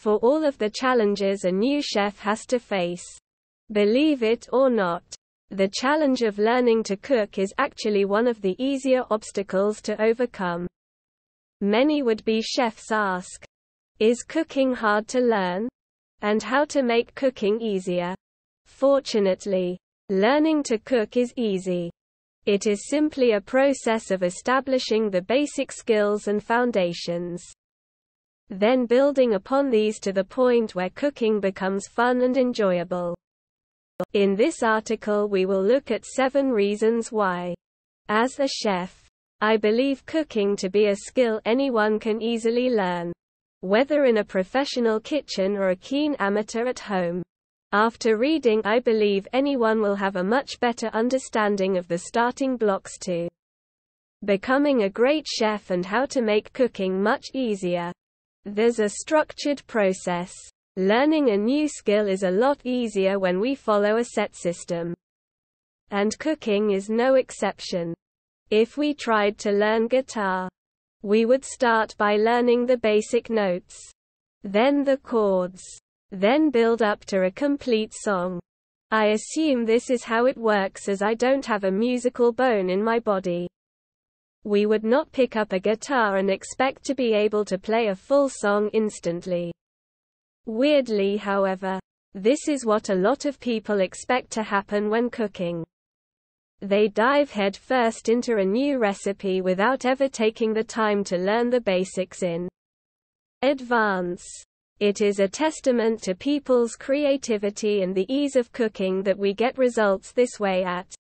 for all of the challenges a new chef has to face. Believe it or not, the challenge of learning to cook is actually one of the easier obstacles to overcome. Many would-be chefs ask, is cooking hard to learn? And how to make cooking easier? Fortunately, learning to cook is easy. It is simply a process of establishing the basic skills and foundations, then building upon these to the point where cooking becomes fun and enjoyable. In this article we will look at 7 reasons why. As a chef, I believe cooking to be a skill anyone can easily learn, whether in a professional kitchen or a keen amateur at home. After reading, I believe anyone will have a much better understanding of the starting blocks to becoming a great chef and how to make cooking much easier. There's a structured process. Learning a new skill is a lot easier when we follow a set system. And cooking is no exception. If we tried to learn guitar, we would start by learning the basic notes, then the chords, then build up to a complete song. I assume this is how it works as I don't have a musical bone in my body. We would not pick up a guitar and expect to be able to play a full song instantly. Weirdly, however, this is what a lot of people expect to happen when cooking. They dive headfirst into a new recipe without ever taking the time to learn the basics in advance. It is a testament to people's creativity and the ease of cooking that we get results this way at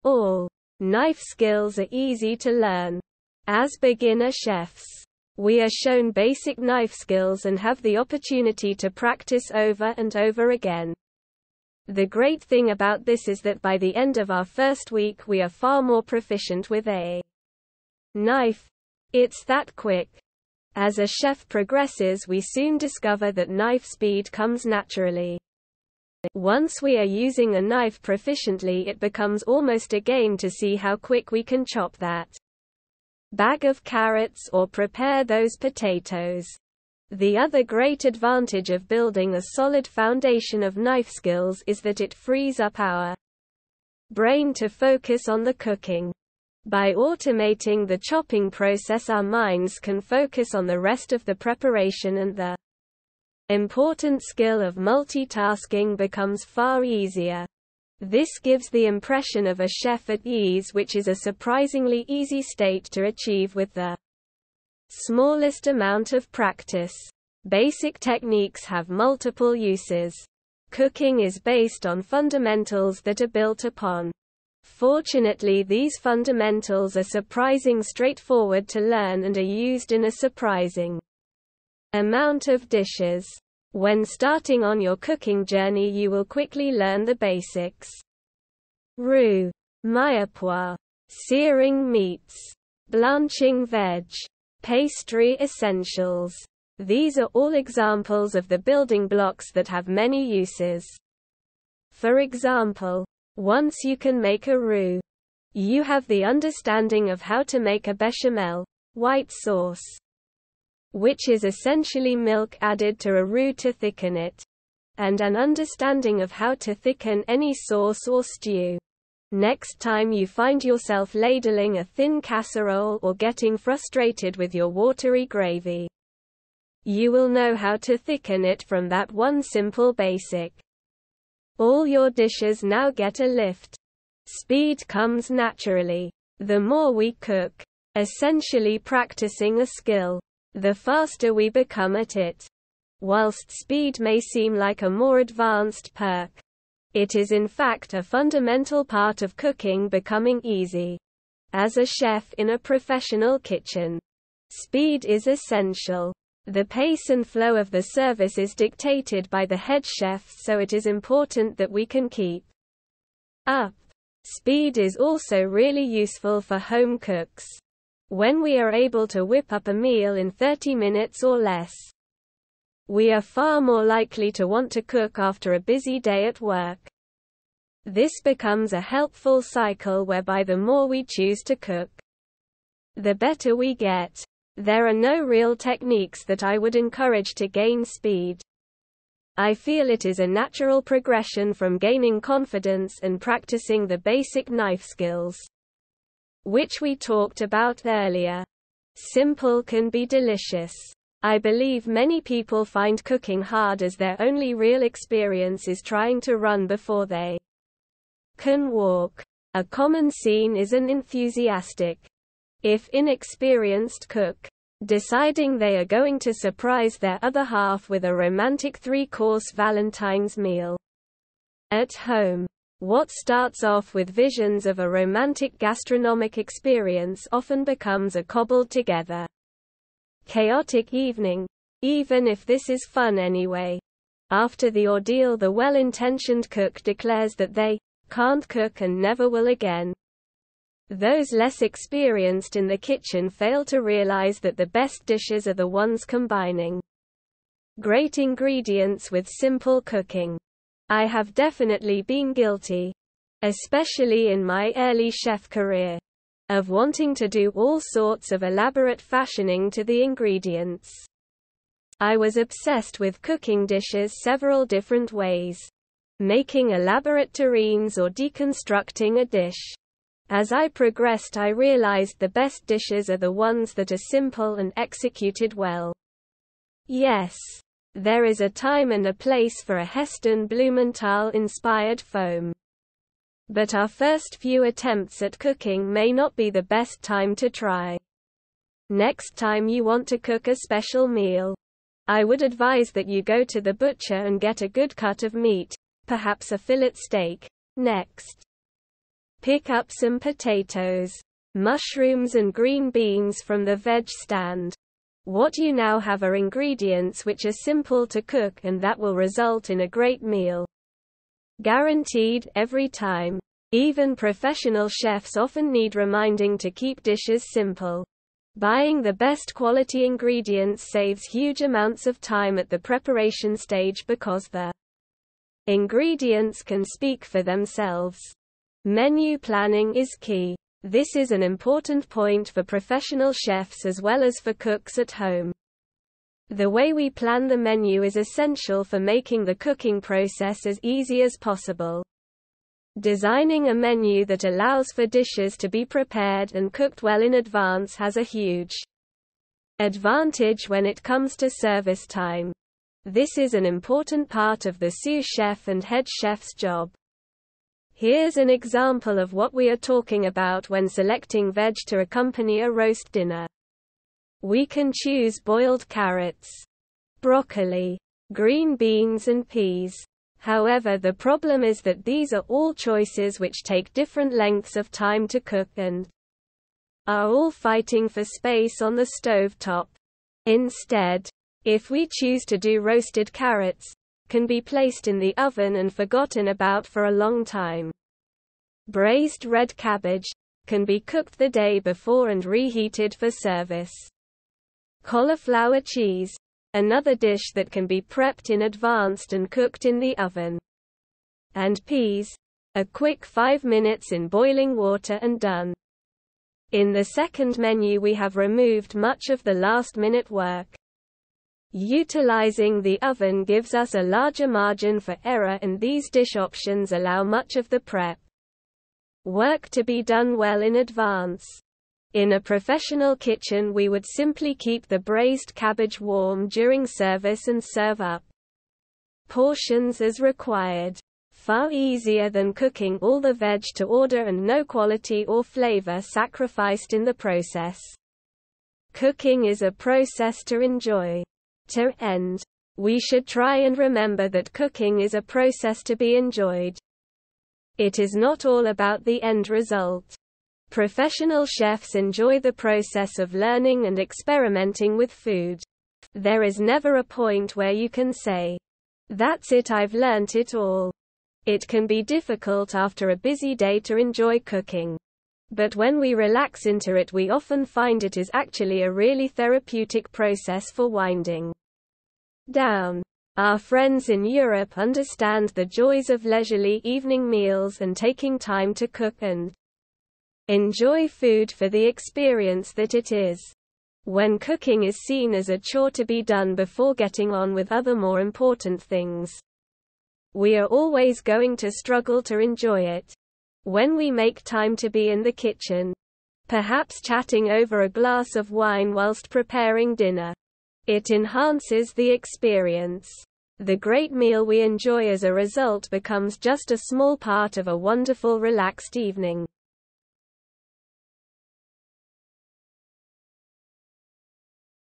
all. Knife skills are easy to learn. As beginner chefs, we are shown basic knife skills and have the opportunity to practice over and over again. The great thing about this is that by the end of our first week we are far more proficient with a knife. It's that quick. As a chef progresses, we soon discover that knife speed comes naturally. Once we are using a knife proficiently, it becomes almost a game to see how quick we can chop that bag of carrots or prepare those potatoes. The other great advantage of building a solid foundation of knife skills is that it frees up our brain to focus on the cooking. By automating the chopping process, our minds can focus on the rest of the preparation, and the important skill of multitasking becomes far easier. This gives the impression of a chef at ease, which is a surprisingly easy state to achieve with the smallest amount of practice. Basic techniques have multiple uses. Cooking is based on fundamentals that are built upon. Fortunately, these fundamentals are surprisingly straightforward to learn and are used in a surprising amount of dishes. When starting on your cooking journey, you will quickly learn the basics. Roux, mirepoix, searing meats, blanching veg, pastry essentials. These are all examples of the building blocks that have many uses. For example, once you can make a roux, you have the understanding of how to make a bechamel, white sauce, which is essentially milk added to a roux to thicken it, and an understanding of how to thicken any sauce or stew. Next time you find yourself ladling a thin casserole or getting frustrated with your watery gravy, you will know how to thicken it from that one simple basic. All your dishes now get a lift. Speed comes naturally. The more we cook, essentially practicing a skill, the faster we become at it. Whilst speed may seem like a more advanced perk, it is in fact a fundamental part of cooking becoming easy. As a chef in a professional kitchen, speed is essential. The pace and flow of the service is dictated by the head chef, so it is important that we can keep up. Speed is also really useful for home cooks. When we are able to whip up a meal in 30 minutes or less, we are far more likely to want to cook after a busy day at work. This becomes a helpful cycle whereby the more we choose to cook, the better we get. There are no real techniques that I would encourage to gain speed. I feel it is a natural progression from gaining confidence and practicing the basic knife skills, which we talked about earlier. Simple can be delicious. I believe many people find cooking hard as their only real experience is trying to run before they can walk. A common scene is an enthusiastic, if inexperienced cook, deciding they are going to surprise their other half with a romantic 3-course Valentine's meal. At home, what starts off with visions of a romantic gastronomic experience often becomes a cobbled-together, chaotic evening, even if this is fun anyway. After the ordeal, the well-intentioned cook declares that they can't cook and never will again. Those less experienced in the kitchen fail to realize that the best dishes are the ones combining great ingredients with simple cooking. I have definitely been guilty, especially in my early chef career, of wanting to do all sorts of elaborate fashioning to the ingredients. I was obsessed with cooking dishes several different ways, making elaborate terrines or deconstructing a dish. As I progressed, I realized the best dishes are the ones that are simple and executed well. Yes, there is a time and a place for a Heston Blumenthal-inspired foam. But our first few attempts at cooking may not be the best time to try. Next time you want to cook a special meal, I would advise that you go to the butcher and get a good cut of meat, perhaps a fillet steak. Next, pick up some potatoes, mushrooms and green beans from the veg stand. What you now have are ingredients which are simple to cook and that will result in a great meal. Guaranteed every time. Even professional chefs often need reminding to keep dishes simple. Buying the best quality ingredients saves huge amounts of time at the preparation stage because the ingredients can speak for themselves. Menu planning is key. This is an important point for professional chefs as well as for cooks at home. The way we plan the menu is essential for making the cooking process as easy as possible. Designing a menu that allows for dishes to be prepared and cooked well in advance has a huge advantage when it comes to service time. This is an important part of the sous chef and head chef's job. Here's an example of what we are talking about when selecting veg to accompany a roast dinner. We can choose boiled carrots, broccoli, green beans and peas. However, the problem is that these are all choices which take different lengths of time to cook and are all fighting for space on the stove top. Instead, if we choose to do roasted carrots, can be placed in the oven and forgotten about for a long time. Braised red cabbage can be cooked the day before and reheated for service. Cauliflower cheese, another dish that can be prepped in advance and cooked in the oven. And peas, a quick 5 minutes in boiling water and done. In the second menu we have removed much of the last-minute work. Utilizing the oven gives us a larger margin for error, and these dish options allow much of the prep work to be done well in advance. In a professional kitchen we would simply keep the braised cabbage warm during service and serve up portions as required. Far easier than cooking all the veg to order and no quality or flavor sacrificed in the process. Cooking is a process to enjoy. To end, we should try and remember that cooking is a process to be enjoyed. It is not all about the end result. Professional chefs enjoy the process of learning and experimenting with food. There is never a point where you can say, "That's it, I've learnt it all." It can be difficult after a busy day to enjoy cooking. But when we relax into it, we often find it is actually a really therapeutic process for winding down. Our friends in Europe understand the joys of leisurely evening meals and taking time to cook and enjoy food for the experience that it is. when cooking is seen as a chore to be done before getting on with other more important things. We are always going to struggle to enjoy it. When we make time to be in the kitchen, perhaps chatting over a glass of wine whilst preparing dinner, it enhances the experience. The great meal we enjoy as a result becomes just a small part of a wonderful relaxed evening.